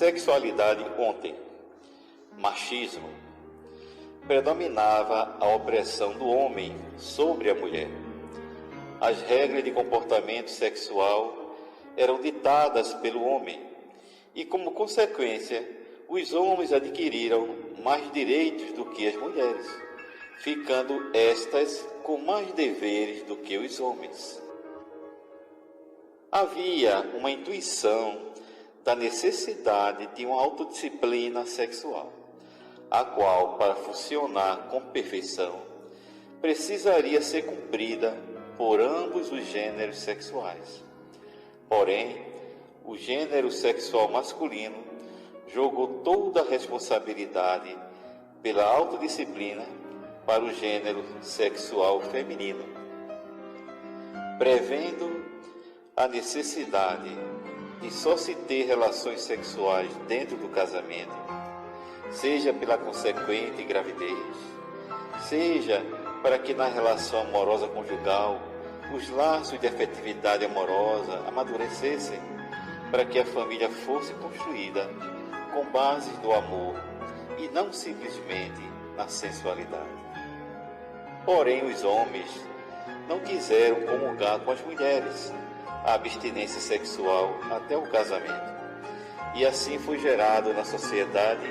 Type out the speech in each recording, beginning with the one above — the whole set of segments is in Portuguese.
sexualidade ontem. Machismo. Predominava a opressão do homem sobre a mulher. As regras de comportamento sexual eram ditadas pelo homem e, como consequência, os homens adquiriram mais direitos do que as mulheres, ficando estas com mais deveres do que os homens. Havia uma intuição da necessidade de uma autodisciplina sexual, a qual, para funcionar com perfeição, precisaria ser cumprida por ambos os gêneros sexuais. Porém, o gênero sexual masculino jogou toda a responsabilidade pela autodisciplina para o gênero sexual feminino, prevendo a necessidade de só se ter relações sexuais dentro do casamento, seja pela consequente gravidez, seja para que na relação amorosa conjugal os laços de afetividade amorosa amadurecessem, para que a família fosse construída com bases do amor e não simplesmente na sensualidade. Porém, os homens não quiseram comungar com as mulheres a abstinência sexual até o casamento. E assim foi gerado na sociedade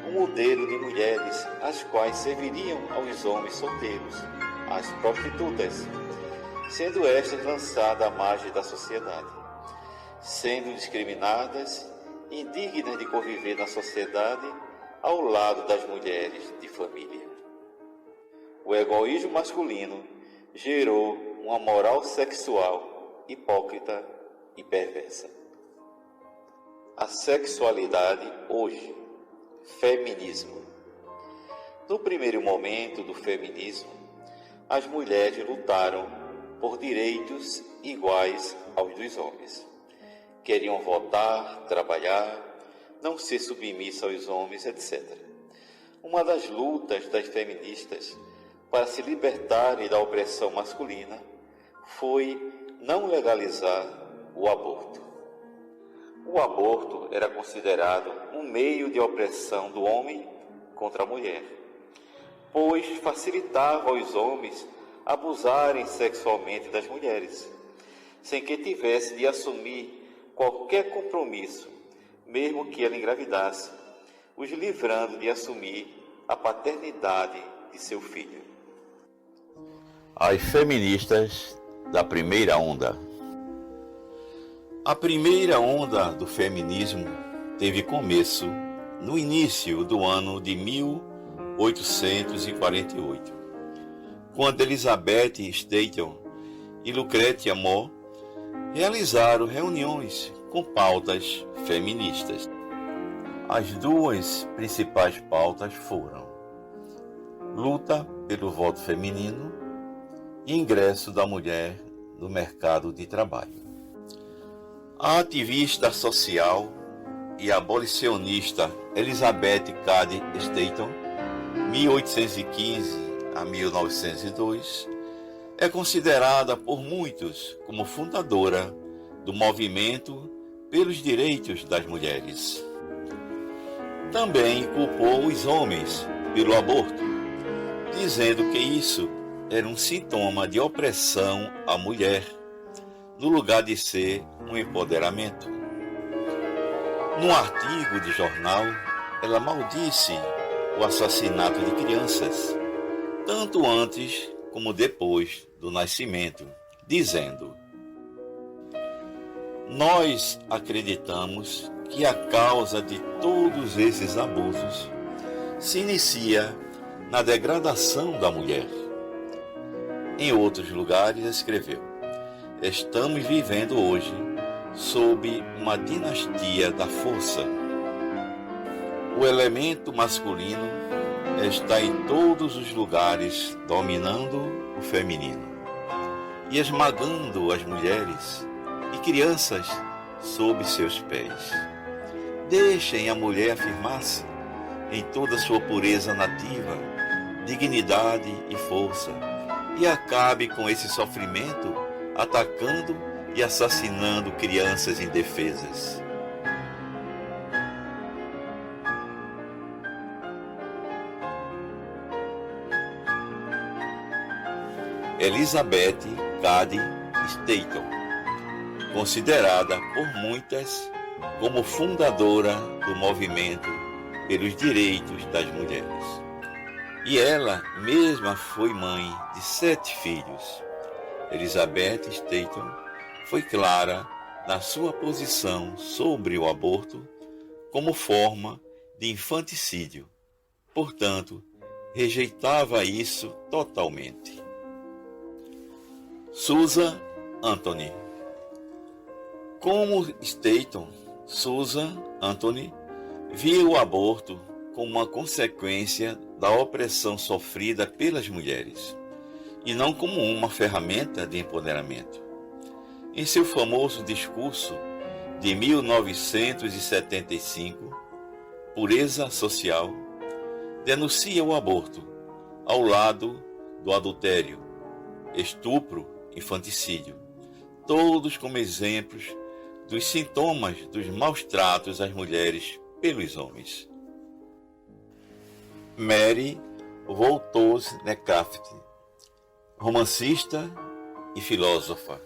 um modelo de mulheres as quais serviriam aos homens solteiros, as prostitutas, sendo estas lançadas à margem da sociedade, sendo discriminadas, indignas de conviver na sociedade ao lado das mulheres de família. O egoísmo masculino gerou uma moral sexual hipócrita e perversa. A sexualidade hoje. Feminismo. No primeiro momento do feminismo, as mulheres lutaram por direitos iguais aos dos homens. Queriam votar, trabalhar, não ser submissa aos homens, etc. Uma das lutas das feministas para se libertarem da opressão masculina foi não legalizar o aborto. O aborto era considerado um meio de opressão do homem contra a mulher, pois facilitava aos homens abusarem sexualmente das mulheres, sem que tivesse de assumir qualquer compromisso, mesmo que ela engravidasse, os livrando de assumir a paternidade de seu filho. As feministas da primeira onda. A primeira onda do feminismo teve começo no início do ano de 1848, quando Elizabeth Station e Lucretia Mott realizaram reuniões com pautas feministas. As duas principais pautas foram luta pelo voto feminino e ingresso da mulher no mercado de trabalho. A ativista social e abolicionista Elizabeth Cady Stanton, 1815 a 1902, é considerada por muitos como fundadora do movimento pelos direitos das mulheres. Também culpou os homens pelo aborto, dizendo que isso era um sintoma de opressão à mulher, no lugar de ser um empoderamento. Num artigo de jornal, ela maldisse o assassinato de crianças, tanto antes como depois do nascimento, dizendo: nós acreditamos que a causa de todos esses abusos se inicia na degradação da mulher. Em outros lugares escreveu: estamos vivendo hoje sob uma dinastia da força. O elemento masculino está em todos os lugares dominando o feminino e esmagando as mulheres e crianças sob seus pés. Deixem a mulher afirmar-se em toda sua pureza nativa, dignidade e força, e acabe com esse sofrimento atacando e assassinando crianças indefesas. Elizabeth Cady Stanton, considerada por muitas como fundadora do movimento pelos direitos das mulheres. E ela mesma foi mãe de 7 filhos. Elizabeth Stanton foi clara na sua posição sobre o aborto como forma de infanticídio. Portanto, rejeitava isso totalmente. Susan Anthony. Como Stanton, Susan Anthony via o aborto como uma consequência da opressão sofrida pelas mulheres, e não como uma ferramenta de empoderamento. Em seu famoso discurso de 1975, Pureza Social, denuncia o aborto, ao lado do adultério, estupro, infanticídio, todos como exemplos dos sintomas dos maus tratos às mulheres pelos homens. Mary Wollstonecraft, romancista e filósofa,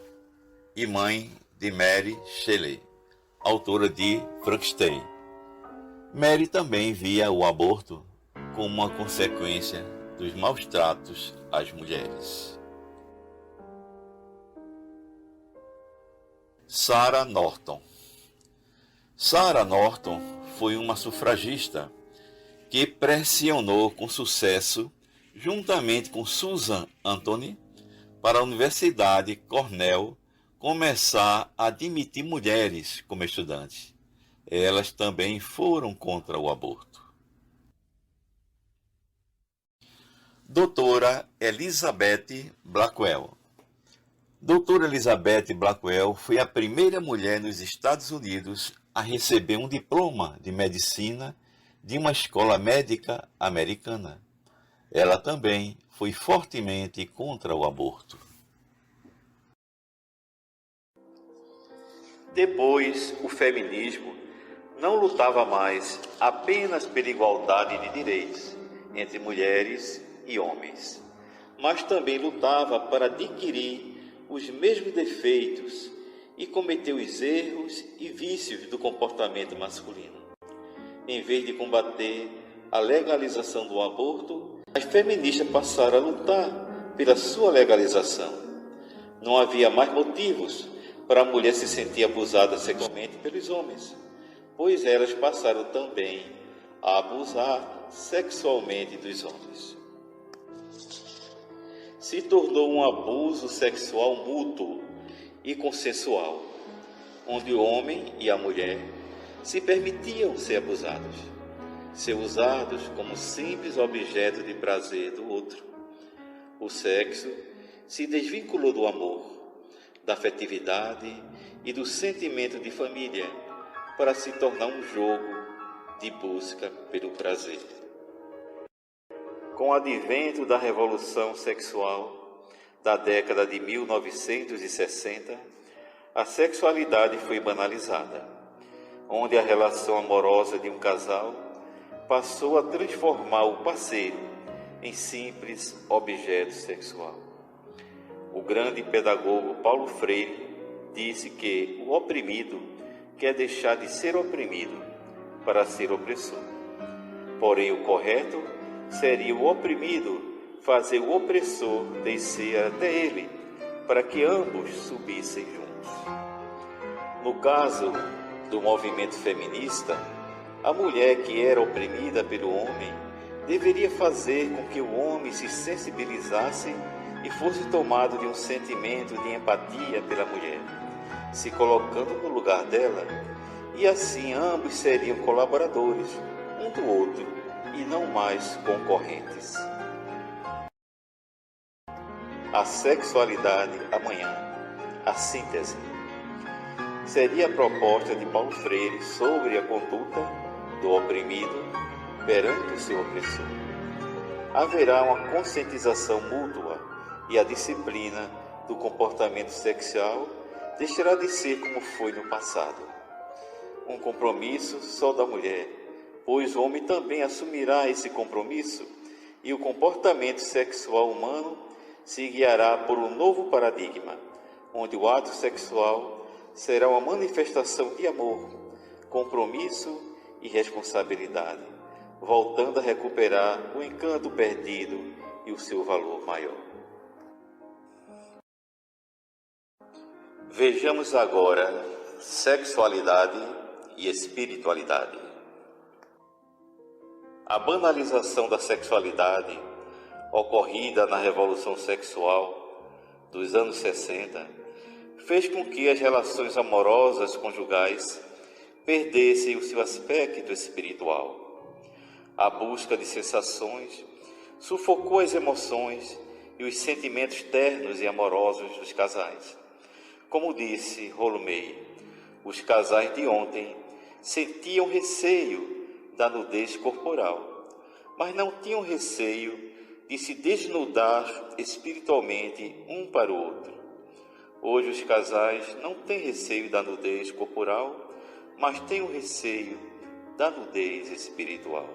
e mãe de Mary Shelley, autora de Frankenstein. Mary também via o aborto como uma consequência dos maus tratos às mulheres. Sarah Norton. Sarah Norton foi uma sufragista que pressionou com sucesso, juntamente com Susan Anthony, para a Universidade Cornell começar a admitir mulheres como estudantes. Elas também foram contra o aborto. Doutora Elizabeth Blackwell. Doutora Elizabeth Blackwell foi a primeira mulher nos Estados Unidos a receber um diploma de medicina de uma escola médica americana. Ela também foi fortemente contra o aborto. Depois, o feminismo não lutava mais apenas pela igualdade de direitos entre mulheres e homens, mas também lutava para adquirir os mesmos defeitos e cometer os erros e vícios do comportamento masculino. Em vez de combater a legalização do aborto, as feministas passaram a lutar pela sua legalização. Não havia mais motivos para a mulher se sentir abusada sexualmente pelos homens, pois elas passaram também a abusar sexualmente dos homens. Se tornou um abuso sexual mútuo e consensual, onde o homem e a mulher se permitiam ser abusados, ser usados como simples objeto de prazer do outro. O sexo se desvinculou do amor, da afetividade e do sentimento de família para se tornar um jogo de busca pelo prazer. Com o advento da Revolução Sexual da década de 1960, a sexualidade foi banalizada, onde a relação amorosa de um casal passou a transformar o parceiro em simples objeto sexual. O grande pedagogo Paulo Freire disse que o oprimido quer deixar de ser oprimido para ser opressor. Porém, o correto seria o oprimido fazer o opressor descer até ele, para que ambos subissem juntos. No caso do movimento feminista, a mulher que era oprimida pelo homem deveria fazer com que o homem se sensibilizasse e fosse tomado de um sentimento de empatia pela mulher, se colocando no lugar dela, e assim ambos seriam colaboradores um do outro e não mais concorrentes. A sexualidade amanhã, a síntese, seria a proposta de Paulo Freire sobre a conduta do oprimido perante o seu opressor. Haverá uma conscientização mútua e a disciplina do comportamento sexual deixará de ser como foi no passado. Um compromisso só da mulher, pois o homem também assumirá esse compromisso e o comportamento sexual humano se guiará por um novo paradigma, onde o ato sexual será uma manifestação de amor, compromisso e responsabilidade, voltando a recuperar o encanto perdido e o seu valor maior. Vejamos agora sexualidade e espiritualidade. A banalização da sexualidade, ocorrida na Revolução Sexual dos anos 60, fez com que as relações amorosas conjugais perdessem o seu aspecto espiritual. A busca de sensações sufocou as emoções e os sentimentos ternos e amorosos dos casais. Como disse Rolomei, os casais de ontem sentiam receio da nudez corporal, mas não tinham receio de se desnudar espiritualmente um para o outro. Hoje os casais não têm receio da nudez corporal, mas têm o receio da nudez espiritual.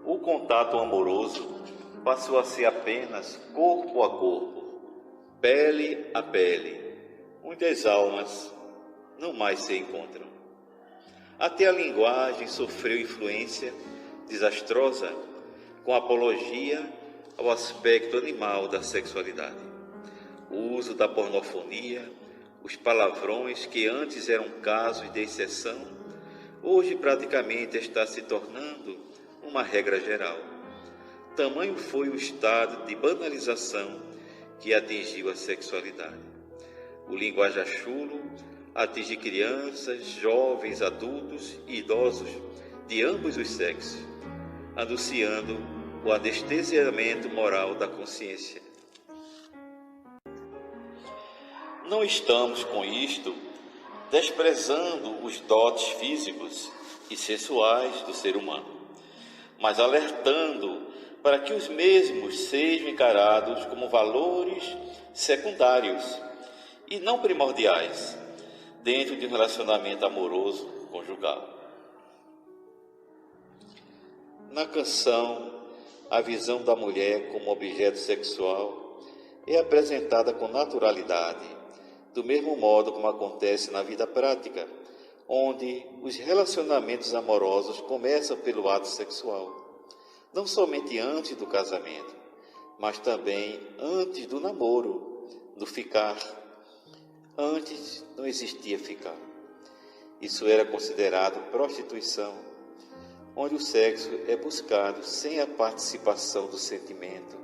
O contato amoroso passou a ser apenas corpo a corpo, pele a pele, onde as almas não mais se encontram. Até a linguagem sofreu influência desastrosa com apologia ao aspecto animal da sexualidade. O uso da pornofonia, os palavrões que antes eram casos de exceção, hoje praticamente está se tornando uma regra geral. Tamanho foi o estado de banalização que atingiu a sexualidade. O linguajar chulo atinge crianças, jovens, adultos e idosos de ambos os sexos, anunciando o anestesiamento moral da consciência. Não estamos com isto desprezando os dotes físicos e sensuais do ser humano, mas alertando para que os mesmos sejam encarados como valores secundários e não primordiais dentro de um relacionamento amoroso conjugal. Na canção, a visão da mulher como objeto sexual é apresentada com naturalidade, do mesmo modo como acontece na vida prática, onde os relacionamentos amorosos começam pelo ato sexual, não somente antes do casamento, mas também antes do namoro, do ficar. Antes não existia ficar. Isso era considerado prostituição, onde o sexo é buscado sem a participação do sentimento,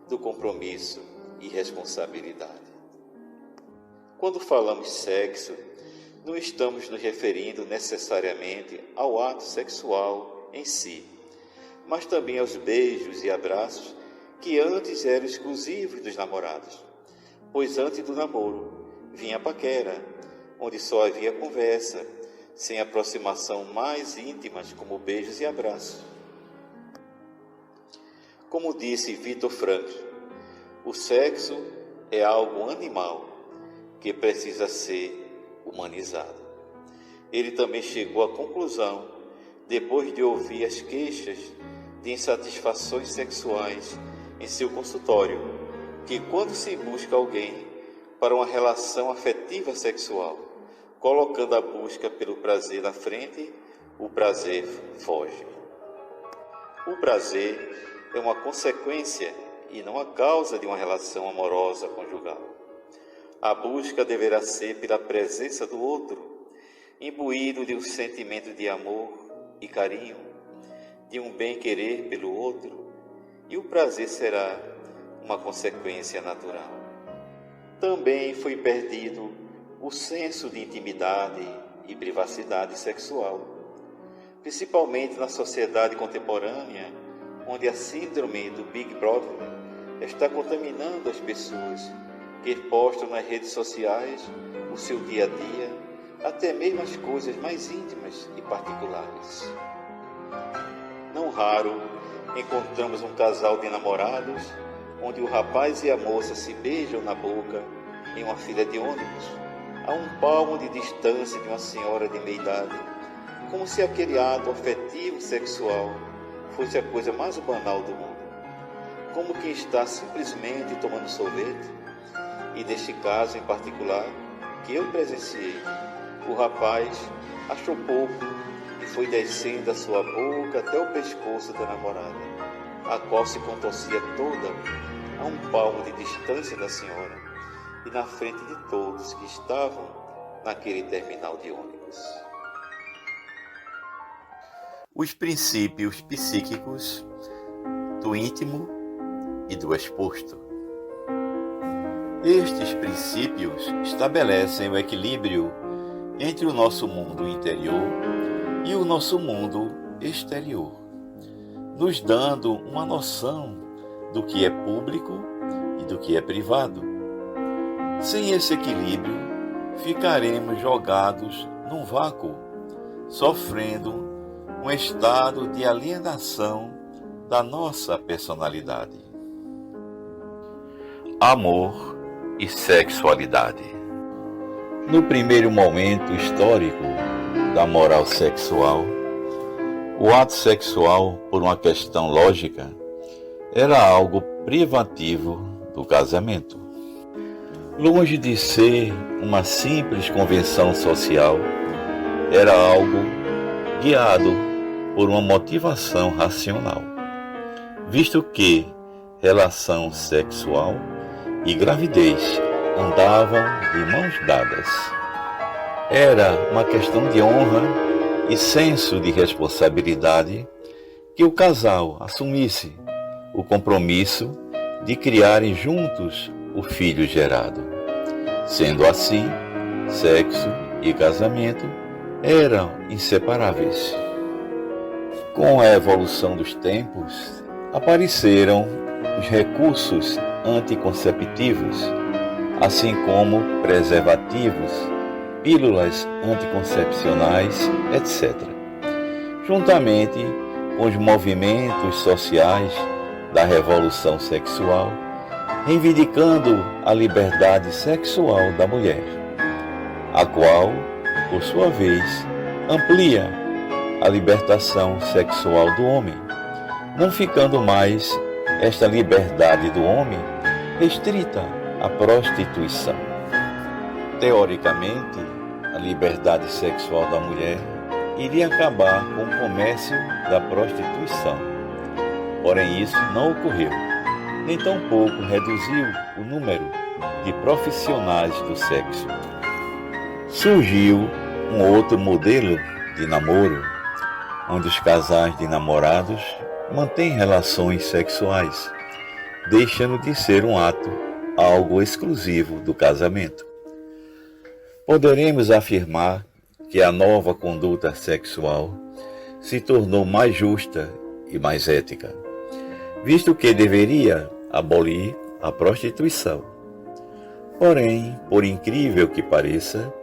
do compromisso e responsabilidade. Quando falamos sexo, não estamos nos referindo necessariamente ao ato sexual em si, mas também aos beijos e abraços que antes eram exclusivos dos namorados, pois antes do namoro vinha a paquera, onde só havia conversa, sem aproximação mais íntimas como beijos e abraços. Como disse Viktor Frankl, o sexo é algo animal que precisa ser humanizado. Ele também chegou à conclusão, depois de ouvir as queixas de insatisfações sexuais em seu consultório, que quando se busca alguém para uma relação afetiva sexual, colocando a busca pelo prazer na frente, o prazer foge. O prazer é uma consequência e não a causa de uma relação amorosa conjugal. A busca deverá ser pela presença do outro, imbuído de um sentimento de amor e carinho, de um bem-querer pelo outro, e o prazer será uma consequência natural. Também foi perdido o senso de intimidade e privacidade sexual, principalmente na sociedade contemporânea, onde a síndrome do Big Brother está contaminando as pessoas que postam nas redes sociais o seu dia a dia, até mesmo as coisas mais íntimas e particulares. Não raro, encontramos um casal de namorados, onde o rapaz e a moça se beijam na boca em uma fila de ônibus, a um palmo de distância de uma senhora de meia idade, como se aquele ato afetivo sexual fosse a coisa mais banal do mundo. como quem está simplesmente tomando sorvete. E neste caso em particular, que eu presenciei, o rapaz achou pouco e foi descendo a sua boca até o pescoço da namorada, a qual se contorcia toda a um palmo de distância da senhora e na frente de todos que estavam naquele terminal de ônibus. Os princípios psíquicos do íntimo e do exposto. Estes princípios estabelecem o equilíbrio entre o nosso mundo interior e o nosso mundo exterior, nos dando uma noção do que é público e do que é privado. Sem esse equilíbrio, ficaremos jogados num vácuo, sofrendo um estado de alienação da nossa personalidade. Amor e sexualidade. No primeiro momento histórico da moral sexual, o ato sexual, por uma questão lógica, era algo privativo do casamento. Longe de ser uma simples convenção social, era algo guiado por uma motivação racional, visto que relação sexual e gravidez andavam de mãos dadas. Era uma questão de honra e senso de responsabilidade que o casal assumisse o compromisso de criarem juntos o filho gerado. Sendo assim, sexo e casamento eram inseparáveis. Com a evolução dos tempos, apareceram os recursos anticonceptivos, assim como preservativos, pílulas anticoncepcionais, etc. Juntamente com os movimentos sociais da revolução sexual, reivindicando a liberdade sexual da mulher, a qual, por sua vez, amplia a libertação sexual do homem, não ficando mais esta liberdade do homem restrita à prostituição. Teoricamente, a liberdade sexual da mulher iria acabar com o comércio da prostituição. Porém, isso não ocorreu, nem tampouco reduziu o número de profissionais do sexo. Surgiu um outro modelo de namoro, onde os casais de namorados mantêm relações sexuais, deixando de ser um ato algo exclusivo do casamento. Poderemos afirmar que a nova conduta sexual se tornou mais justa e mais ética, visto que deveria abolir a prostituição. Porém, por incrível que pareça,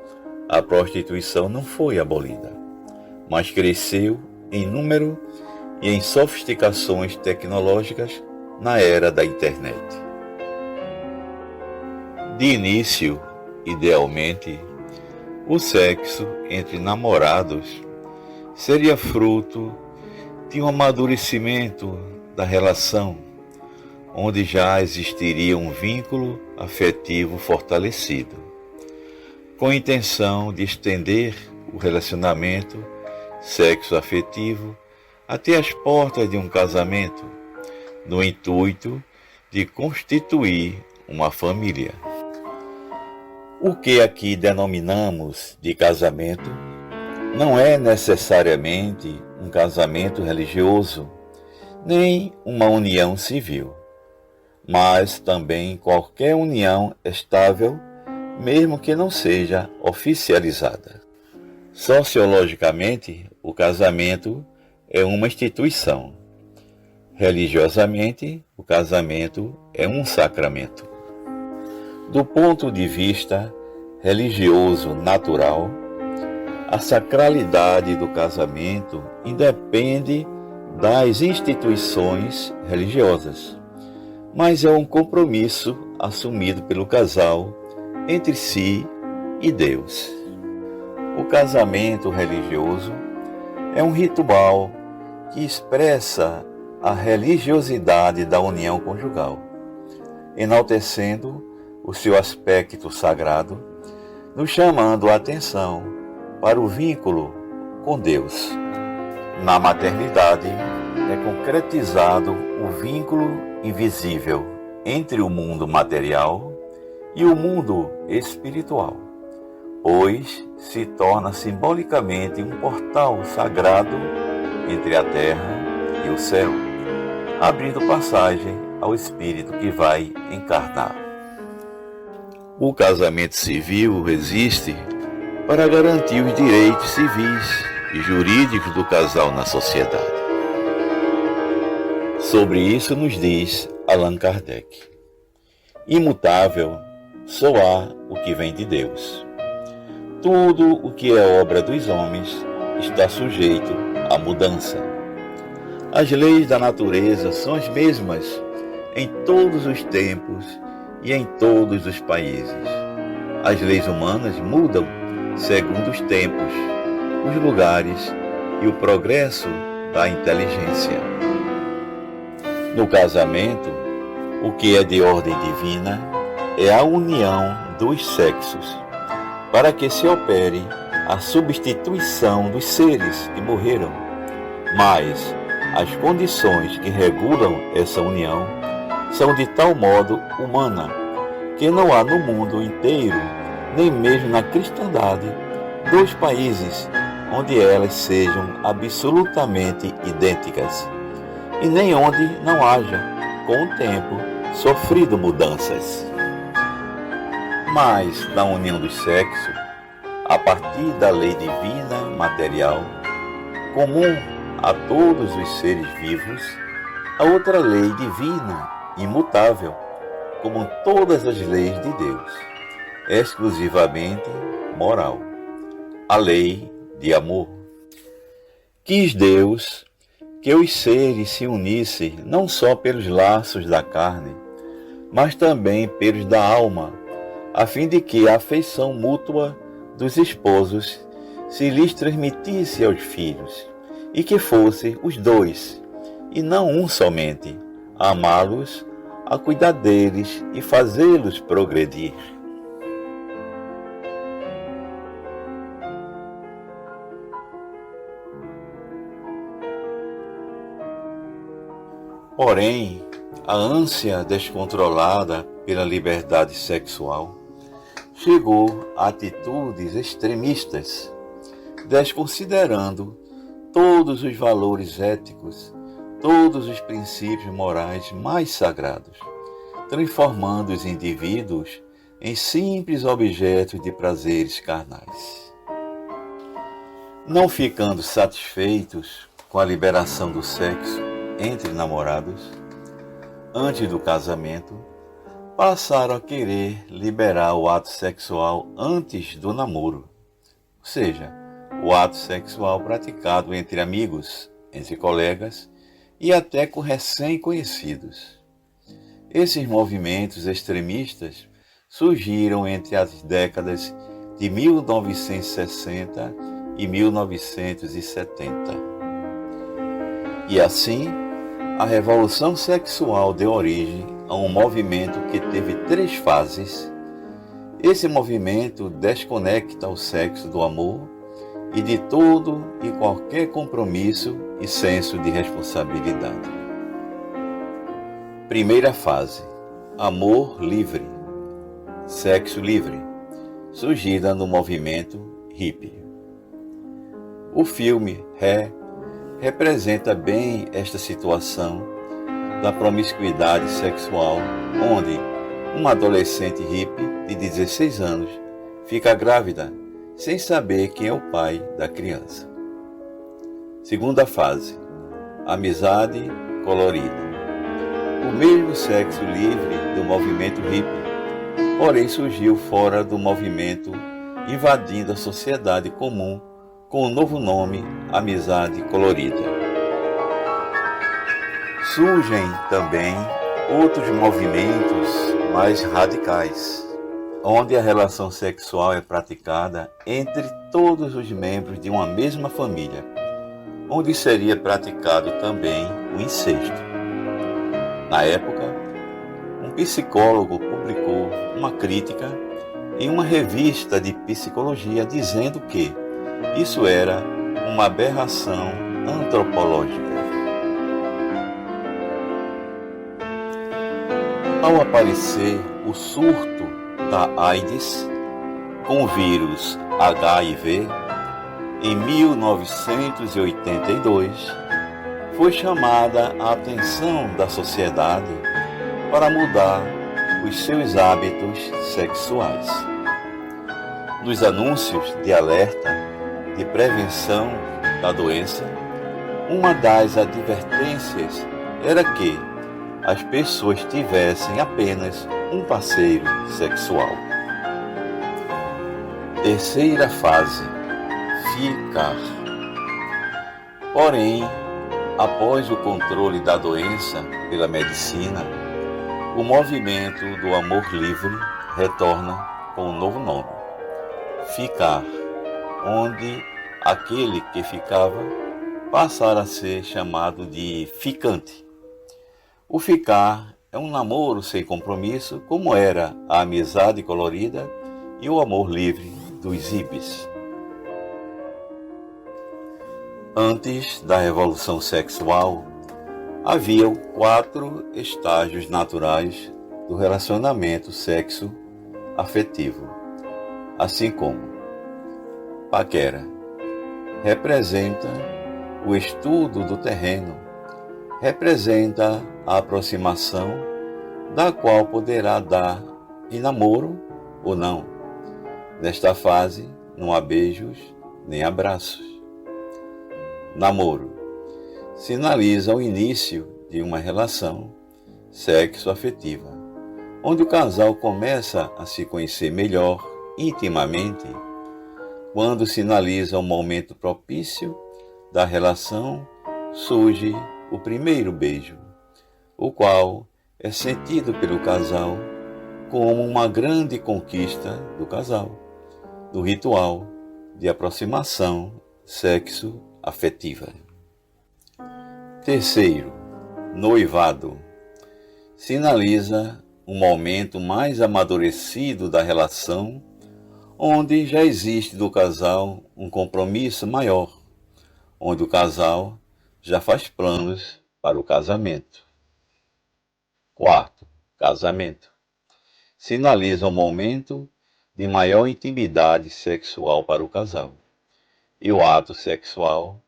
a prostituição não foi abolida, mas cresceu em número e em sofisticações tecnológicas na era da internet. De início, idealmente, o sexo entre namorados seria fruto de um amadurecimento da relação, onde já existiria um vínculo afetivo fortalecido, com a intenção de estender o relacionamento sexo-afetivo até as portas de um casamento, no intuito de constituir uma família. O que aqui denominamos de casamento não é necessariamente um casamento religioso, nem uma união civil, mas também qualquer união estável, mesmo que não seja oficializada. Sociologicamente, o casamento é uma instituição. Religiosamente, o casamento é um sacramento. Do ponto de vista religioso natural, a sacralidade do casamento independe das instituições religiosas, mas é um compromisso assumido pelo casal entre si e Deus. O casamento religioso é um ritual que expressa a religiosidade da união conjugal, enaltecendo o seu aspecto sagrado, nos chamando a atenção para o vínculo com Deus. Na maternidade é concretizado o vínculo invisível entre o mundo material e o mundo espiritual, pois se torna simbolicamente um portal sagrado entre a terra e o céu, abrindo passagem ao espírito que vai encarnar. O casamento civil existe para garantir os direitos civis e jurídicos do casal na sociedade. Sobre isso nos diz Allan Kardec: imutável só há o que vem de Deus. Tudo o que é obra dos homens está sujeito à mudança. As leis da natureza são as mesmas em todos os tempos e em todos os países. As leis humanas mudam segundo os tempos, os lugares e o progresso da inteligência. No casamento, o que é de ordem divina é a união dos sexos, para que se opere a substituição dos seres que morreram. Mas as condições que regulam essa união são de tal modo humana que não há no mundo inteiro, nem mesmo na cristandade, dois países onde elas sejam absolutamente idênticas, e nem onde não haja, com o tempo, sofrido mudanças. Mas na união dos sexos, a partir da lei divina material, comum a todos os seres vivos, há outra lei divina, imutável, como todas as leis de Deus, exclusivamente moral, a lei de amor. Quis Deus que os seres se unissem não só pelos laços da carne, mas também pelos da alma, a fim de que a afeição mútua dos esposos se lhes transmitisse aos filhos, e que fosse os dois, e não um somente, a amá-los, a cuidar deles e fazê-los progredir. Porém, a ânsia descontrolada pela liberdade sexual chegou a atitudes extremistas, desconsiderando todos os valores éticos, todos os princípios morais mais sagrados, transformando os indivíduos em simples objetos de prazeres carnais. Não ficando satisfeitos com a liberação do sexo entre namorados, antes do casamento, passaram a querer liberar o ato sexual antes do namoro, ou seja, o ato sexual praticado entre amigos, entre colegas e até com recém-conhecidos. Esses movimentos extremistas surgiram entre as décadas de 1960 e 1970. E assim, a revolução sexual deu origem a um movimento que teve 3 fases. Esse movimento desconecta o sexo do amor e de todo e qualquer compromisso e senso de responsabilidade. Primeira fase: amor livre, sexo livre, surgida no movimento hippie. O filme Hair representa bem esta situação da promiscuidade sexual, onde uma adolescente hippie de 16 anos fica grávida sem saber quem é o pai da criança. Segunda fase: amizade colorida. O mesmo sexo livre do movimento hippie, porém surgiu fora do movimento, invadindo a sociedade comum com o novo nome amizade colorida. Surgem também outros movimentos mais radicais, onde a relação sexual é praticada entre todos os membros de uma mesma família, onde seria praticado também o incesto. Na época, um psicólogo publicou uma crítica em uma revista de psicologia dizendo que isso era uma aberração antropológica. Ao aparecer o surto da AIDS com o vírus HIV, em 1982, foi chamada a atenção da sociedade para mudar os seus hábitos sexuais. Nos anúncios de alerta de prevenção da doença, uma das advertências era que as pessoas tivessem apenas um parceiro sexual. Terceira fase: ficar. Porém, após o controle da doença pela medicina, o movimento do amor livre retorna com um novo nome: ficar, onde aquele que ficava passara a ser chamado de ficante. O ficar é um namoro sem compromisso, como era a amizade colorida e o amor livre dos hippies. Antes da revolução sexual, haviam 4 estágios naturais do relacionamento sexo-afetivo, assim como paquera, representa o estudo do terreno, representa a aproximação, da qual poderá dar em namoro ou não. Nesta fase, não há beijos nem abraços. Namoro sinaliza o início de uma relação sexo-afetiva, onde o casal começa a se conhecer melhor, intimamente, quando sinaliza um momento propício da relação, surge o primeiro beijo, o qual é sentido pelo casal como uma grande conquista do casal, do ritual de aproximação sexo-afetiva. Terceiro, noivado. Sinaliza um momento mais amadurecido da relação, onde já existe do casal um compromisso maior, onde o casal já faz planos para o casamento. Quarto, casamento. Sinaliza um momento de maior intimidade sexual para o casal, e o ato sexual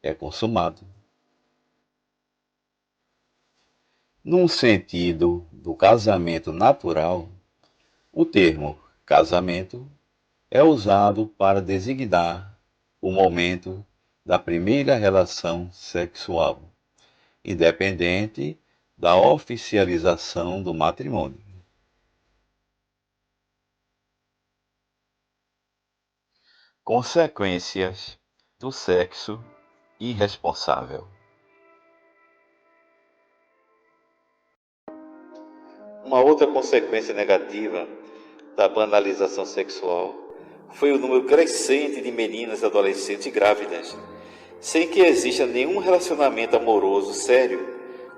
é consumado. Num sentido do casamento natural, o termo casamento é usado para designar o momento da primeira relação sexual, independente da oficialização do matrimônio. Consequências do sexo irresponsável. Uma outra consequência negativa da banalização sexual foi o número crescente de meninas e adolescentes grávidas, sem que exista nenhum relacionamento amoroso sério,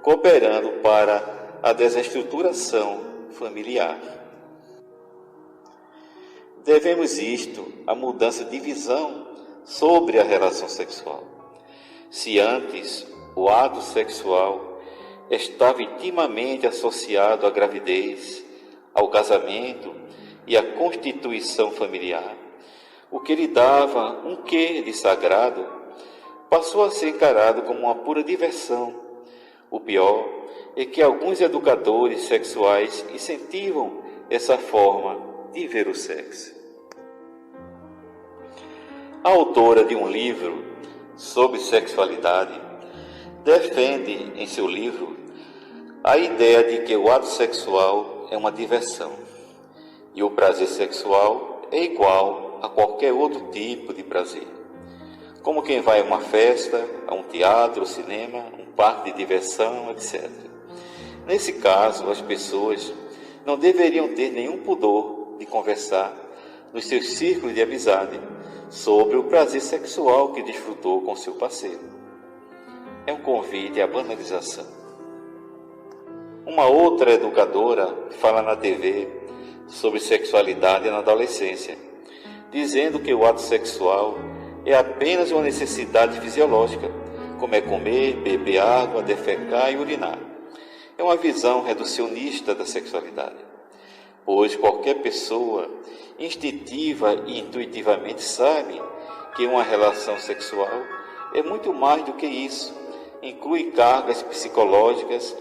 cooperando para a desestruturação familiar. Devemos isto à mudança de visão sobre a relação sexual. Se antes o ato sexual estava intimamente associado à gravidez, ao casamento e à constituição familiar, o que lhe dava um quê de sagrado passou a ser encarado como uma pura diversão. O pior é que alguns educadores sexuais incentivam essa forma de ver o sexo. A autora de um livro sobre sexualidade defende em seu livro a ideia de que o ato sexual é uma diversão e o prazer sexual é igual a qualquer outro tipo de prazer, como quem vai a uma festa, a um teatro, cinema, um parque de diversão, etc. Nesse caso, as pessoas não deveriam ter nenhum pudor de conversar nos seus círculos de amizade sobre o prazer sexual que desfrutou com seu parceiro. é um convite à banalização. Uma outra educadora fala na TV sobre sexualidade na adolescência, dizendo que o ato sexual é apenas uma necessidade fisiológica, como é comer, beber água, defecar e urinar. É uma visão reducionista da sexualidade, pois qualquer pessoa instintiva e intuitivamente sabe que uma relação sexual é muito mais do que isso, inclui cargas psicológicas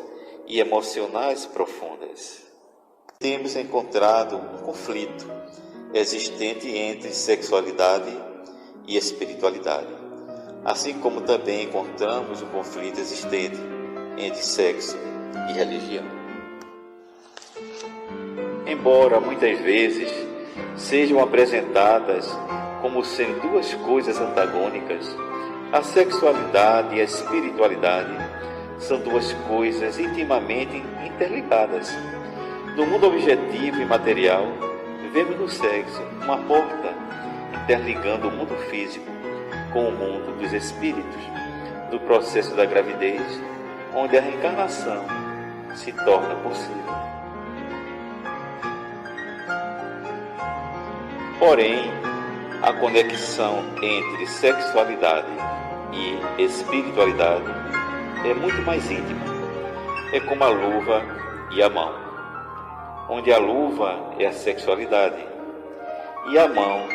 e emocionais profundas. Temos encontrado um conflito existente entre sexualidade e espiritualidade, assim como também encontramos um conflito existente entre sexo e religião. Embora muitas vezes sejam apresentadas como sendo duas coisas antagônicas, a sexualidade e a espiritualidade são duas coisas intimamente interligadas. No mundo objetivo e material, vemos no sexo uma porta interligando o mundo físico com o mundo dos espíritos, no processo da gravidez, onde a reencarnação se torna possível. Porém, a conexão entre sexualidade e espiritualidade é muito mais íntima. É como a luva e a mão, onde a luva é a sexualidade e a mão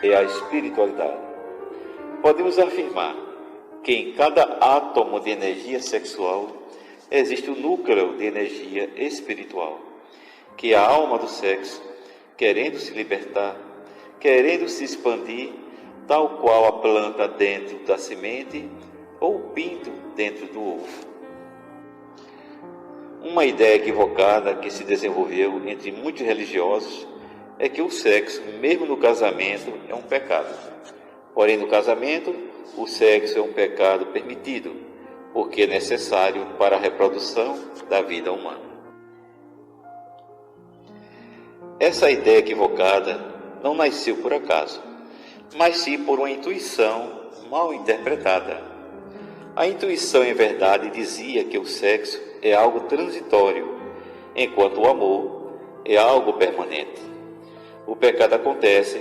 é a espiritualidade. Podemos afirmar que em cada átomo de energia sexual existe um núcleo de energia espiritual, que é a alma do sexo, querendo se libertar, querendo se expandir, tal qual a planta dentro da semente ou o pinto dentro do ovo. Uma ideia equivocada que se desenvolveu entre muitos religiosos é que o sexo, mesmo no casamento, é um pecado. Porém, no casamento, o sexo é um pecado permitido, porque é necessário para a reprodução da vida humana. Essa ideia equivocada não nasceu por acaso, mas sim por uma intuição mal interpretada. A intuição, em verdade, dizia que o sexo é algo transitório, enquanto o amor é algo permanente. O pecado acontece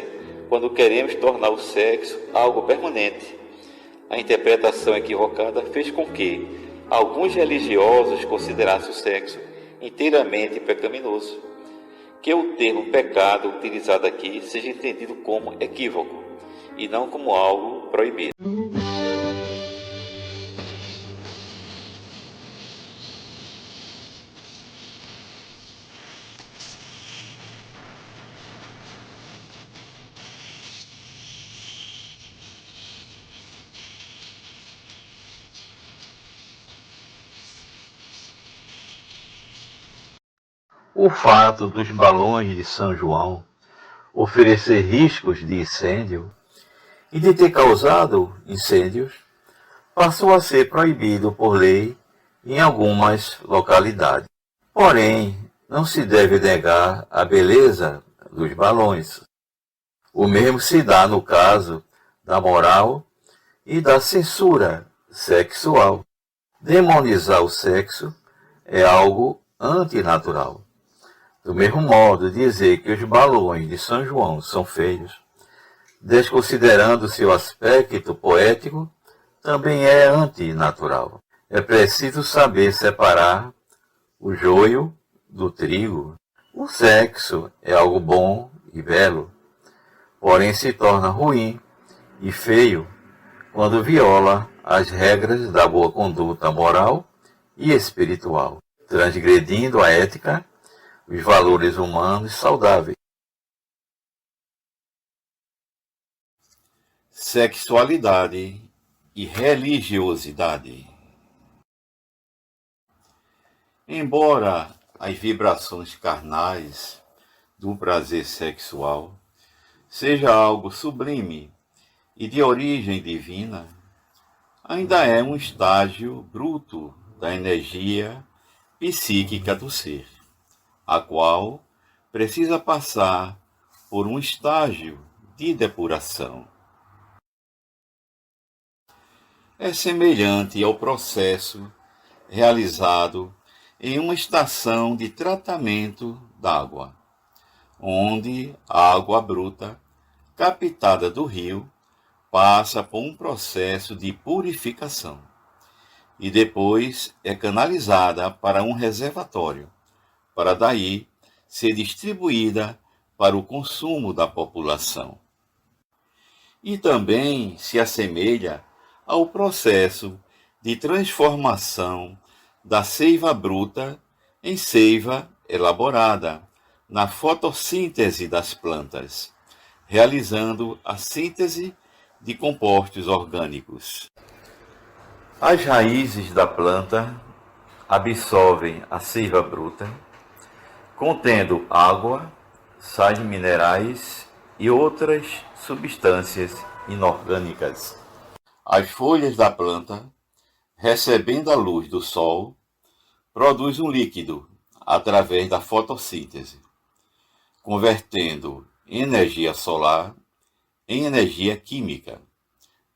quando queremos tornar o sexo algo permanente. A interpretação equivocada fez com que alguns religiosos considerassem o sexo inteiramente pecaminoso. Que o termo pecado utilizado aqui seja entendido como equívoco e não como algo proibido. O fato dos balões de São João oferecer riscos de incêndio e de ter causado incêndios passou a ser proibido por lei em algumas localidades. Porém, não se deve negar a beleza dos balões. O mesmo se dá no caso da moral e da censura sexual. Demonizar o sexo é algo antinatural. Do mesmo modo, dizer que os balões de São João são feios, desconsiderando seu aspecto poético, também é antinatural. É preciso saber separar o joio do trigo. O sexo é algo bom e belo, porém se torna ruim e feio quando viola as regras da boa conduta moral e espiritual, transgredindo a ética, os valores humanos saudáveis. Sexualidade e religiosidade. Embora as vibrações carnais do prazer sexual seja algo sublime e de origem divina, ainda é um estágio bruto da energia psíquica do ser, a qual precisa passar por um estágio de depuração. é semelhante ao processo realizado em uma estação de tratamento d'água, onde a água bruta, captada do rio, passa por um processo de purificação e depois é canalizada para um reservatório, para daí ser distribuída para o consumo da população. E também se assemelha ao processo de transformação da seiva bruta em seiva elaborada na fotossíntese das plantas, realizando a síntese de compostos orgânicos. As raízes da planta absorvem a seiva bruta, contendo água, sais minerais e outras substâncias inorgânicas. As folhas da planta, recebendo a luz do sol, produz um líquido através da fotossíntese, convertendo energia solar em energia química,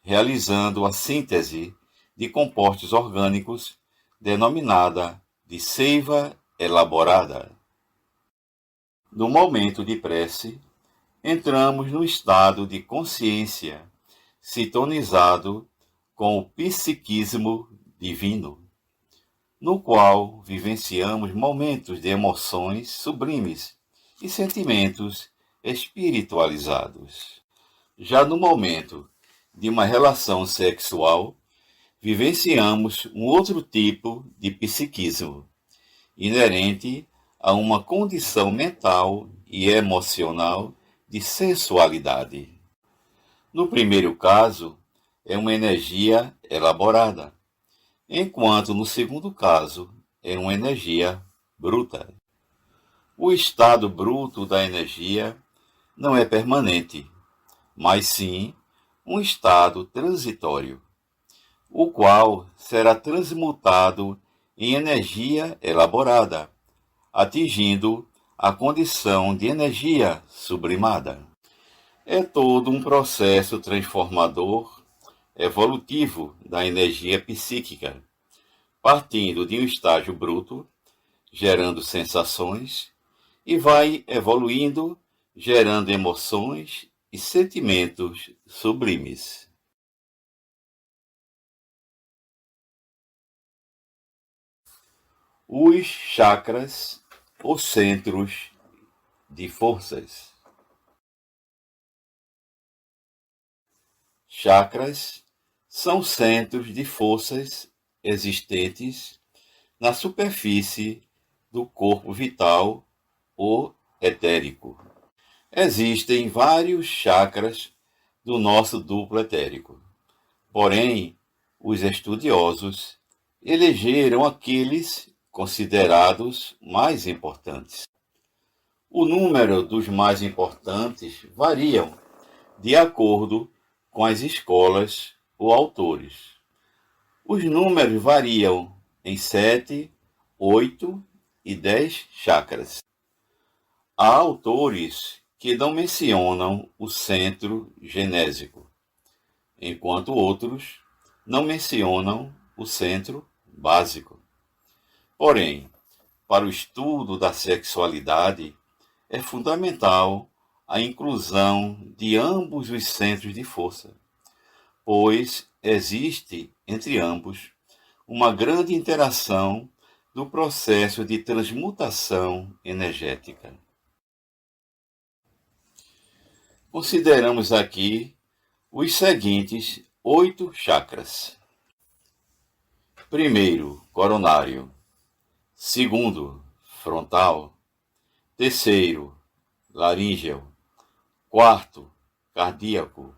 realizando a síntese de compostos orgânicos denominada de seiva elaborada. No momento de prece, entramos no estado de consciência sintonizado com o psiquismo divino, no qual vivenciamos momentos de emoções sublimes e sentimentos espiritualizados. Já no momento de uma relação sexual, vivenciamos um outro tipo de psiquismo, inerente a uma condição mental e emocional de sensualidade. No primeiro caso, é uma energia elaborada, enquanto no segundo caso, é uma energia bruta. O estado bruto da energia não é permanente, mas sim um estado transitório, o qual será transmutado em energia elaborada, atingindo a condição de energia sublimada. É todo um processo transformador, evolutivo da energia psíquica, partindo de um estágio bruto, gerando sensações, e vai evoluindo, gerando emoções e sentimentos sublimes. Os chakras, ou centros de forças. Chakras são centros de forças existentes na superfície do corpo vital ou etérico. Existem vários chakras do nosso duplo etérico. Porém, os estudiosos elegeram aqueles considerados mais importantes. O número dos mais importantes variam de acordo com as escolas ou autores. Os números variam em 7, 8 e 10 chakras. Há autores que não mencionam o centro genésico, enquanto outros não mencionam o centro básico. Porém, para o estudo da sexualidade, é fundamental a inclusão de ambos os centros de força, pois existe entre ambos uma grande interação no processo de transmutação energética. Consideramos aqui os seguintes 8 chakras. Primeiro, coronário. Segundo, frontal. Terceiro, laríngeo. Quarto, cardíaco.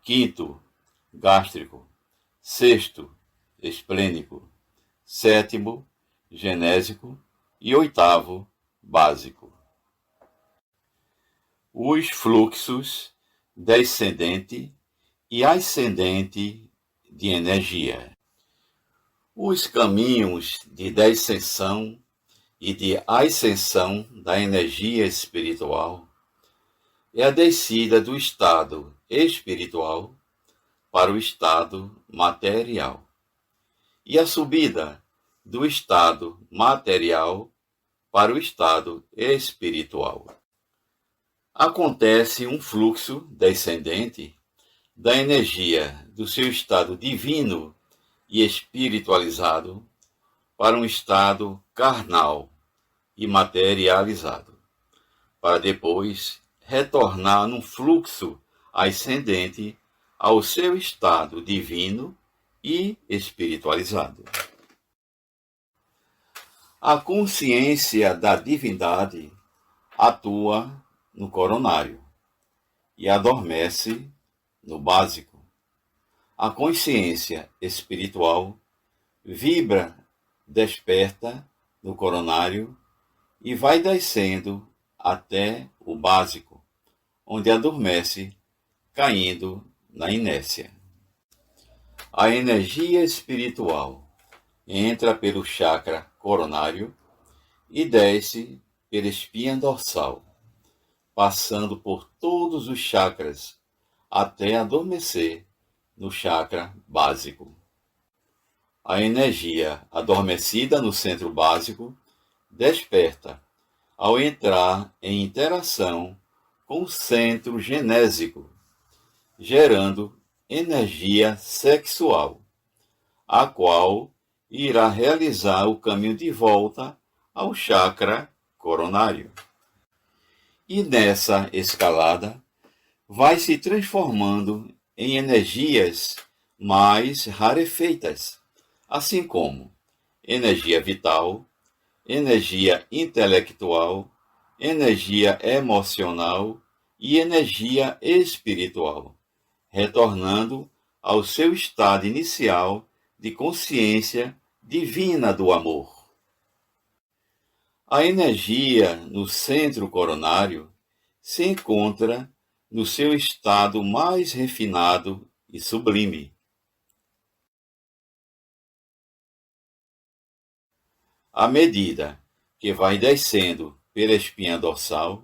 Quinto, gástrico. Sexto, esplênico. Sétimo, genésico. E oitavo, básico. Os fluxos descendente e ascendente de energia. Os caminhos de descensão e de ascensão da energia espiritual é a descida do estado espiritual para o estado material e a subida do estado material para o estado espiritual. Acontece um fluxo descendente da energia do seu estado divino e espiritualizado para um estado carnal e materializado, para depois retornar num fluxo ascendente ao seu estado divino e espiritualizado. A consciência da divindade atua no coronário e adormece no básico. A consciência espiritual vibra, desperta no coronário e vai descendo até o básico, onde adormece, caindo na inércia. A energia espiritual entra pelo chakra coronário e desce pela espinha dorsal, passando por todos os chakras até adormecer no chakra básico. A energia adormecida no centro básico desperta ao entrar em interação com o centro genésico, gerando energia sexual, a qual irá realizar o caminho de volta ao chakra coronário. E nessa escalada vai se transformando em energias mais rarefeitas, assim como energia vital, energia intelectual, energia emocional e energia espiritual, retornando ao seu estado inicial de consciência divina do amor. A energia no centro coronário se encontra no seu estado mais refinado e sublime. À medida que vai descendo pela espinha dorsal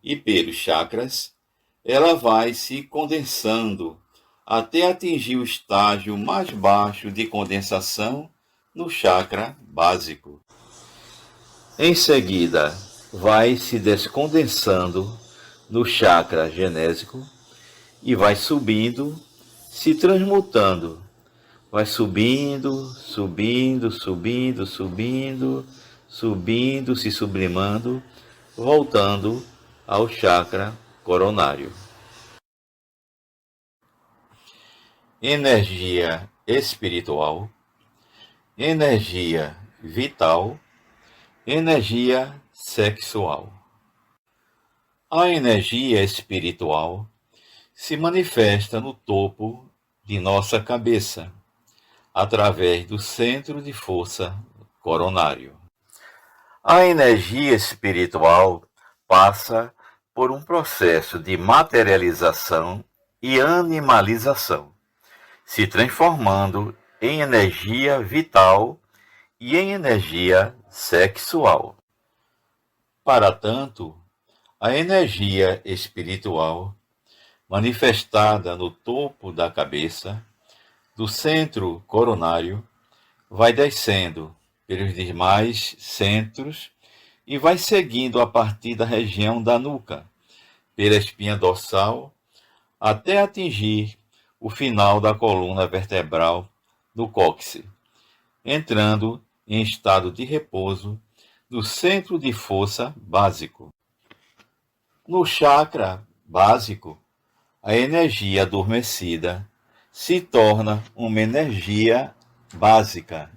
e pelos chakras, ela vai se condensando até atingir o estágio mais baixo de condensação no chakra básico. Em seguida, vai se descondensando no chakra genésico e vai subindo, se transmutando. Vai subindo, subindo, subindo, subindo, subindo, se sublimando, voltando ao chakra coronário. Energia espiritual, energia vital, energia sexual. A energia espiritual se manifesta no topo de nossa cabeça, através do centro de força coronário. A energia espiritual passa por um processo de materialização e animalização, se transformando em energia vital e em energia sexual. Para tanto, a energia espiritual, manifestada no topo da cabeça, do centro coronário, vai descendo pelos demais centros e vai seguindo a partir da região da nuca, pela espinha dorsal, até atingir o final da coluna vertebral do cóccix, entrando em estado de repouso no centro de força básico. No chakra básico, a energia adormecida se torna uma energia básica.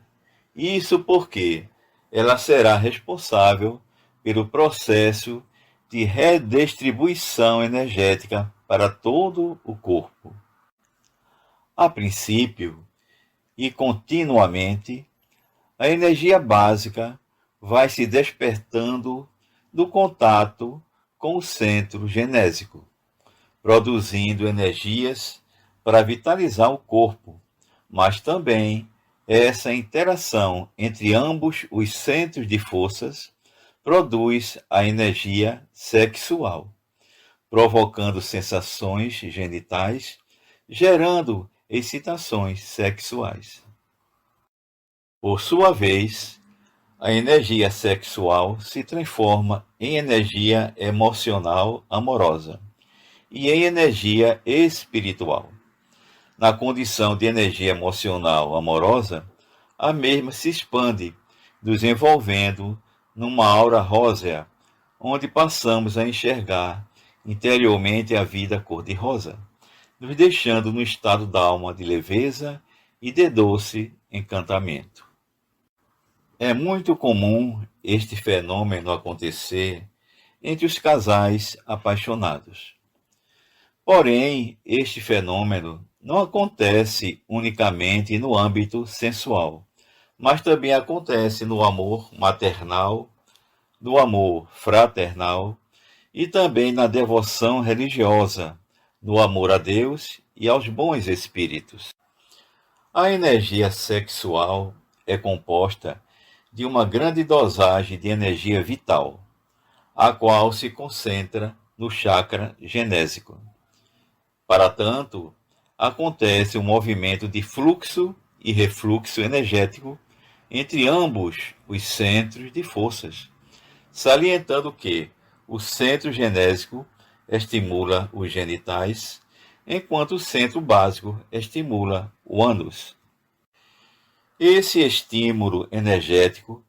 Isso porque ela será responsável pelo processo de redistribuição energética para todo o corpo. A princípio e continuamente, a energia básica vai se despertando do contato com o centro genésico, produzindo energias para vitalizar o corpo, mas também essa interação entre ambos os centros de forças produz a energia sexual, provocando sensações genitais, gerando excitações sexuais. Por sua vez, a energia sexual se transforma em energia emocional amorosa e em energia espiritual. Na condição de energia emocional amorosa, a mesma se expande, nos envolvendo numa aura rósea, onde passamos a enxergar interiormente a vida cor-de-rosa, nos deixando no estado d'alma de leveza e de doce encantamento. É muito comum este fenômeno acontecer entre os casais apaixonados. Porém, este fenômeno não acontece unicamente no âmbito sensual, mas também acontece no amor maternal, no amor fraternal e também na devoção religiosa, no amor a Deus e aos bons espíritos. A energia sexual é composta de uma grande dosagem de energia vital, a qual se concentra no chakra genésico. Para tanto, acontece um movimento de fluxo e refluxo energético entre ambos os centros de forças, salientando que o centro genésico estimula os genitais, enquanto o centro básico estimula o ânus. Esse estímulo energético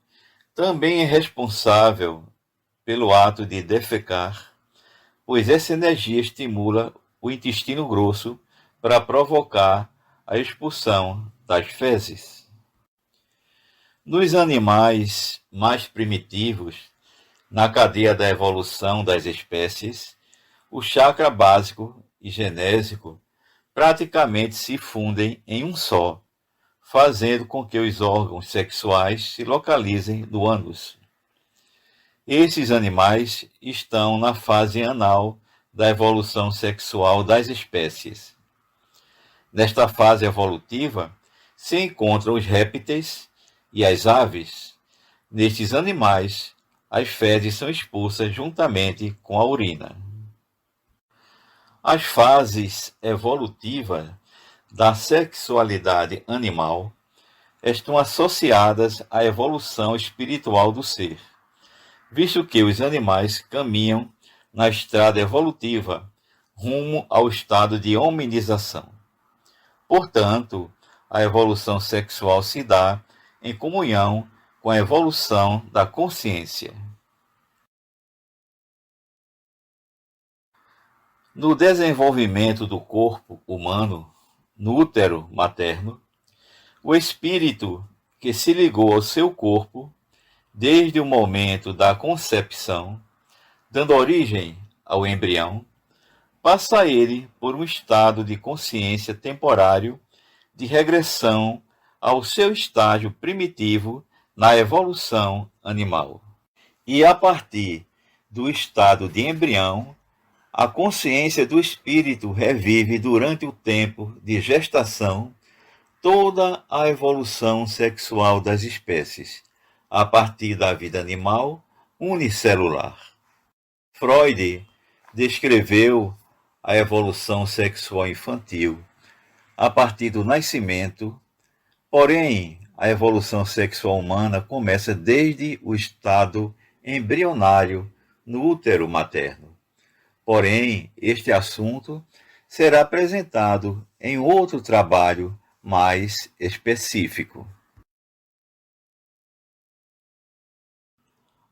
também é responsável pelo ato de defecar, pois essa energia estimula o intestino grosso para provocar a expulsão das fezes. Nos animais mais primitivos, na cadeia da evolução das espécies, o chakra básico e genésico praticamente se fundem em um só, fazendo com que os órgãos sexuais se localizem no ânus. Esses animais estão na fase anal da evolução sexual das espécies. Nesta fase evolutiva se encontram os répteis e as aves. Nestes animais, as fezes são expulsas juntamente com a urina. As fases evolutivas da sexualidade animal estão associadas à evolução espiritual do ser, visto que os animais caminham na estrada evolutiva rumo ao estado de hominização. Portanto, a evolução sexual se dá em comunhão com a evolução da consciência. No desenvolvimento do corpo humano, no útero materno, o espírito que se ligou ao seu corpo desde o momento da concepção, dando origem ao embrião, passa ele por um estado de consciência temporário de regressão ao seu estágio primitivo na evolução animal. E a partir do estado de embrião, a consciência do espírito revive durante o tempo de gestação toda a evolução sexual das espécies, a partir da vida animal unicelular. Freud descreveu a evolução sexual infantil a partir do nascimento, porém, a evolução sexual humana começa desde o estado embrionário no útero materno. Porém, este assunto será apresentado em outro trabalho mais específico.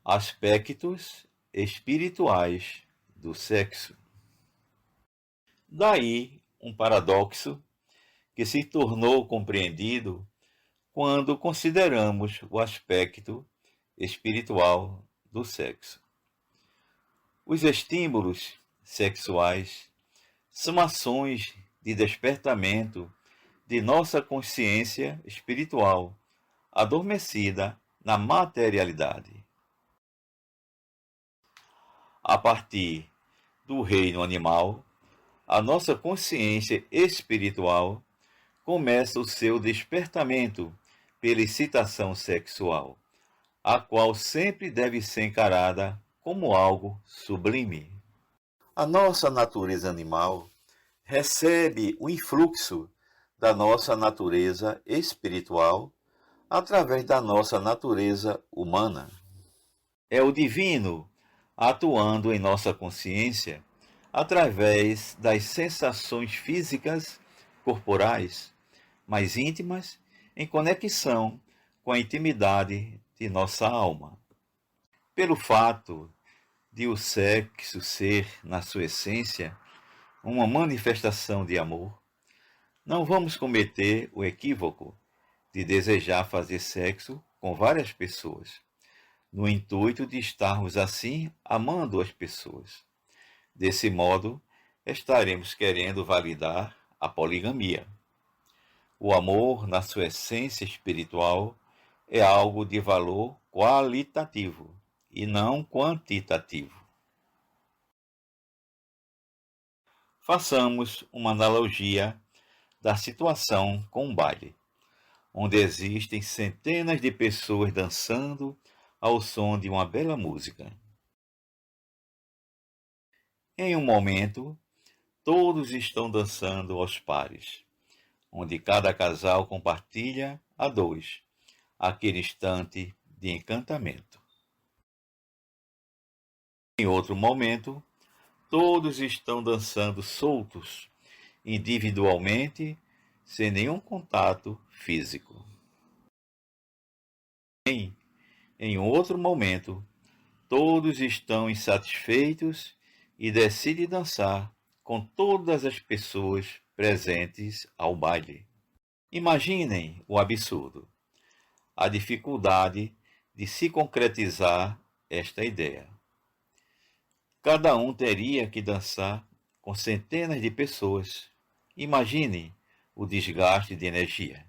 Aspectos espirituais do sexo. Daí um paradoxo que se tornou compreendido quando consideramos o aspecto espiritual do sexo. Os estímulos sexuais são ações de despertamento de nossa consciência espiritual, adormecida na materialidade. A partir do reino animal, a nossa consciência espiritual começa o seu despertamento pela excitação sexual, a qual sempre deve ser encarada como algo sublime. A nossa natureza animal recebe o influxo da nossa natureza espiritual através da nossa natureza humana. É o divino atuando em nossa consciência através das sensações físicas corporais mais íntimas em conexão com a intimidade de nossa alma. Pelo fato de o sexo ser, na sua essência, uma manifestação de amor, não vamos cometer o equívoco de desejar fazer sexo com várias pessoas, no intuito de estarmos assim amando as pessoas. Desse modo, estaremos querendo validar a poligamia. O amor, na sua essência espiritual, é algo de valor qualitativo e não quantitativo. Façamos uma analogia da situação com um baile, onde existem centenas de pessoas dançando ao som de uma bela música. Em um momento, todos estão dançando aos pares, onde cada casal compartilha a dois aquele instante de encantamento. Em outro momento, todos estão dançando soltos, individualmente, sem nenhum contato físico. Em outro momento, todos estão insatisfeitos e decidem dançar com todas as pessoas presentes ao baile. Imaginem o absurdo, a dificuldade de se concretizar esta ideia. Cada um teria que dançar com centenas de pessoas. Imagine o desgaste de energia.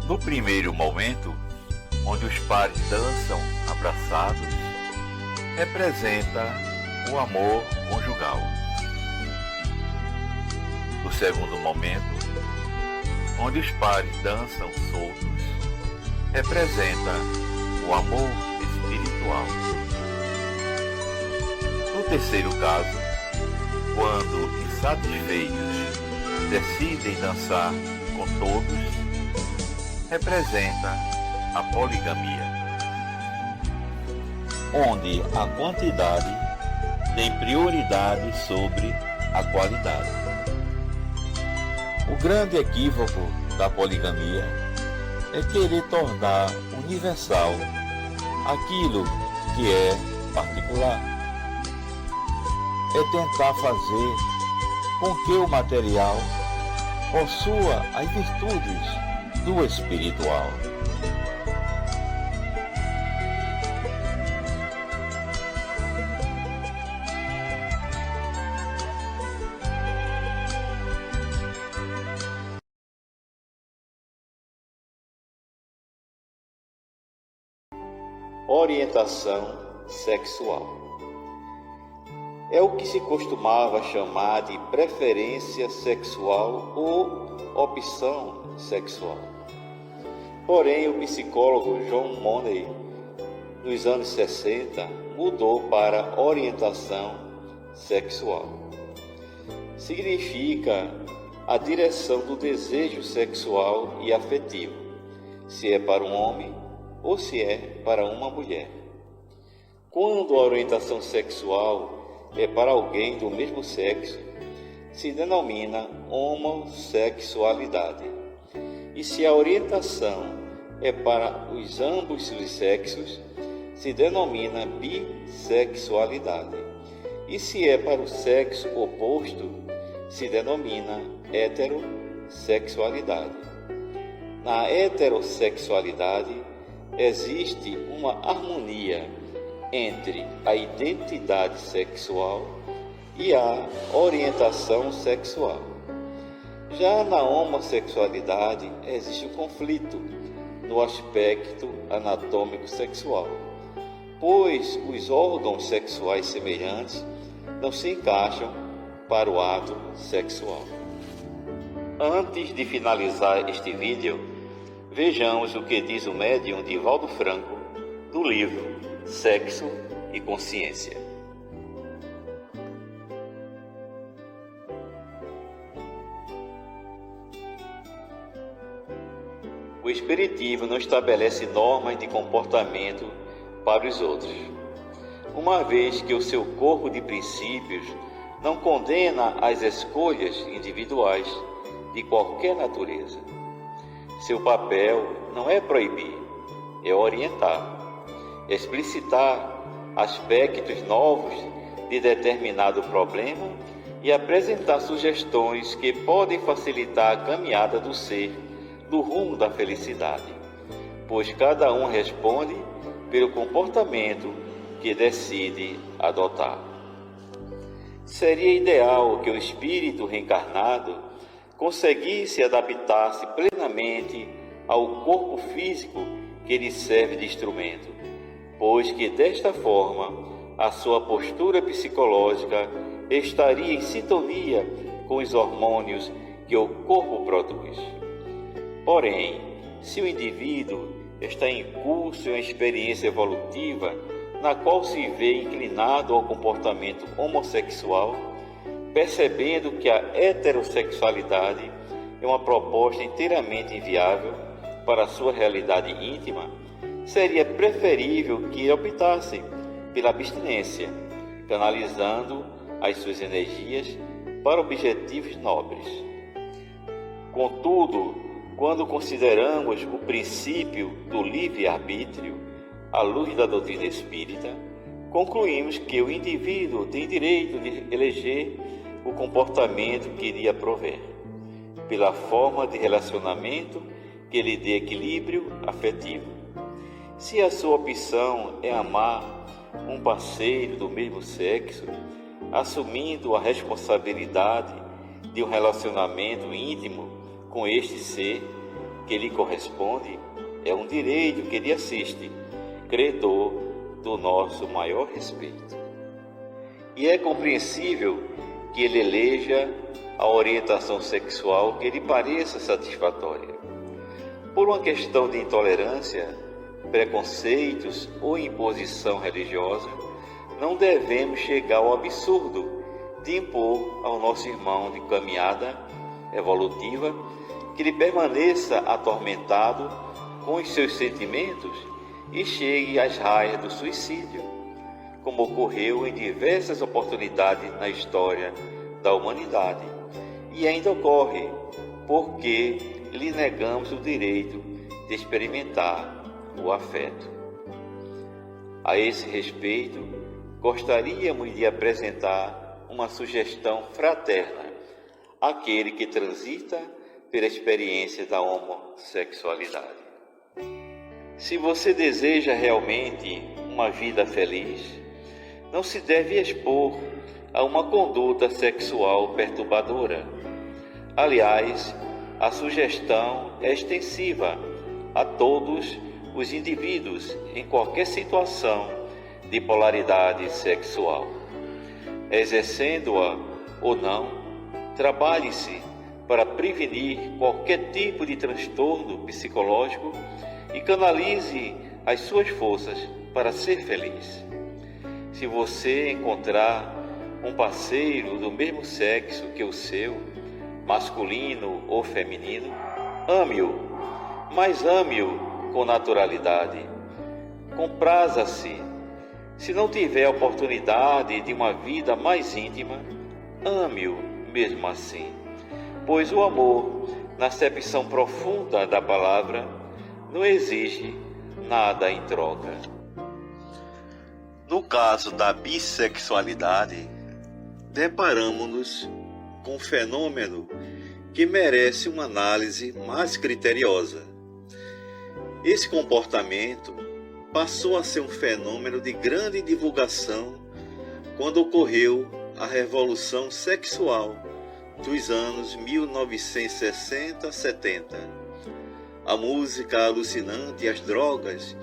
No primeiro momento, onde os pares dançam abraçados, representa o amor conjugal. No segundo momento, onde os pares dançam soltos, representa o amor espiritual. No terceiro caso, quando insatisfeitos decidem dançar com todos, representa a poligamia, onde a quantidade tem prioridade sobre a qualidade. O grande equívoco da poligamia é querer tornar universal aquilo que é particular. É tentar fazer com que o material possua as virtudes do espiritual. Orientação sexual é o que se costumava chamar de preferência sexual ou opção sexual. Porém, o psicólogo John Money, nos anos 60, mudou para orientação sexual. Significa a direção do desejo sexual e afetivo, se é para um homem ou se é para uma mulher. Quando a orientação sexual é para alguém do mesmo sexo, se denomina homossexualidade. E se a orientação é para ambos os sexos, se denomina bissexualidade. E se é para o sexo oposto, se denomina heterossexualidade. Na heterossexualidade, existe uma harmonia entre a identidade sexual e a orientação sexual. Já na homossexualidade, existe um conflito no aspecto anatômico sexual, pois os órgãos sexuais semelhantes não se encaixam para o ato sexual. Antes de finalizar este vídeo, vejamos o que diz o médium Divaldo Franco do livro Sexo e Consciência. Espiritismo não estabelece normas de comportamento para os outros, uma vez que o seu corpo de princípios não condena as escolhas individuais de qualquer natureza. Seu papel não é proibir, é orientar, explicitar aspectos novos de determinado problema e apresentar sugestões que podem facilitar a caminhada do ser no rumo da felicidade, pois cada um responde pelo comportamento que decide adotar. Seria ideal que o espírito reencarnado conseguisse adaptar-se plenamente ao corpo físico que lhe serve de instrumento, pois que desta forma a sua postura psicológica estaria em sintonia com os hormônios que o corpo produz. Porém, se o indivíduo está em curso em uma experiência evolutiva na qual se vê inclinado ao comportamento homossexual, percebendo que a heterossexualidade é uma proposta inteiramente inviável para a sua realidade íntima, seria preferível que optasse pela abstinência, canalizando as suas energias para objetivos nobres. Contudo, quando consideramos o princípio do livre-arbítrio à luz da doutrina espírita, concluímos que o indivíduo tem direito de eleger o comportamento que iria prover, pela forma de relacionamento que lhe dê equilíbrio afetivo. Se a sua opção é amar um parceiro do mesmo sexo, assumindo a responsabilidade de um relacionamento íntimo com este ser que lhe corresponde, é um direito que lhe assiste, credor do nosso maior respeito. E é compreensível que ele eleja a orientação sexual que lhe pareça satisfatória. Por uma questão de intolerância, preconceitos ou imposição religiosa, não devemos chegar ao absurdo de impor ao nosso irmão de caminhada evolutiva que ele permaneça atormentado com os seus sentimentos e chegue às raias do suicídio, como ocorreu em diversas oportunidades na história da humanidade, e ainda ocorre porque lhe negamos o direito de experimentar o afeto. A esse respeito, gostaríamos de apresentar uma sugestão fraterna àquele que transita pela experiência da homossexualidade. Se você deseja realmente uma vida feliz, não se deve expor a uma conduta sexual perturbadora. Aliás, a sugestão é extensiva a todos os indivíduos em qualquer situação de polaridade sexual. Exercendo-a ou não, trabalhe-se para prevenir qualquer tipo de transtorno psicológico e canalize as suas forças para ser feliz. Se você encontrar um parceiro do mesmo sexo que o seu, masculino ou feminino, ame-o, mas ame-o com naturalidade. Compraza-se. Se não tiver oportunidade de uma vida mais íntima, ame-o mesmo assim, pois o amor, na acepção profunda da palavra, não exige nada em troca. No caso da bissexualidade, deparamos-nos com um fenômeno que merece uma análise mais criteriosa. Esse comportamento passou a ser um fenômeno de grande divulgação quando ocorreu a revolução sexual dos anos 1960-70. A música alucinante, as drogas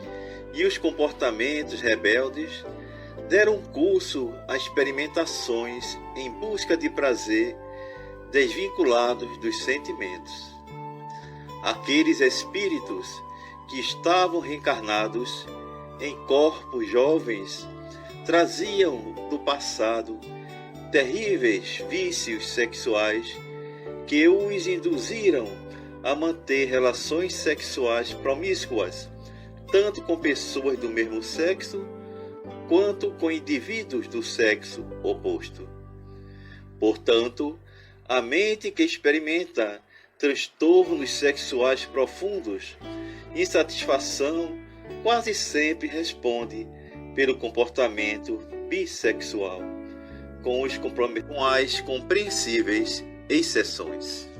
e os comportamentos rebeldes deram curso a experimentações em busca de prazer desvinculados dos sentimentos. Aqueles espíritos que estavam reencarnados em corpos jovens traziam do passado terríveis vícios sexuais que os induziram a manter relações sexuais promíscuas, tanto com pessoas do mesmo sexo, quanto com indivíduos do sexo oposto. Portanto, a mente que experimenta transtornos sexuais profundos, insatisfação, quase sempre responde pelo comportamento bissexual, com as compreensíveis exceções.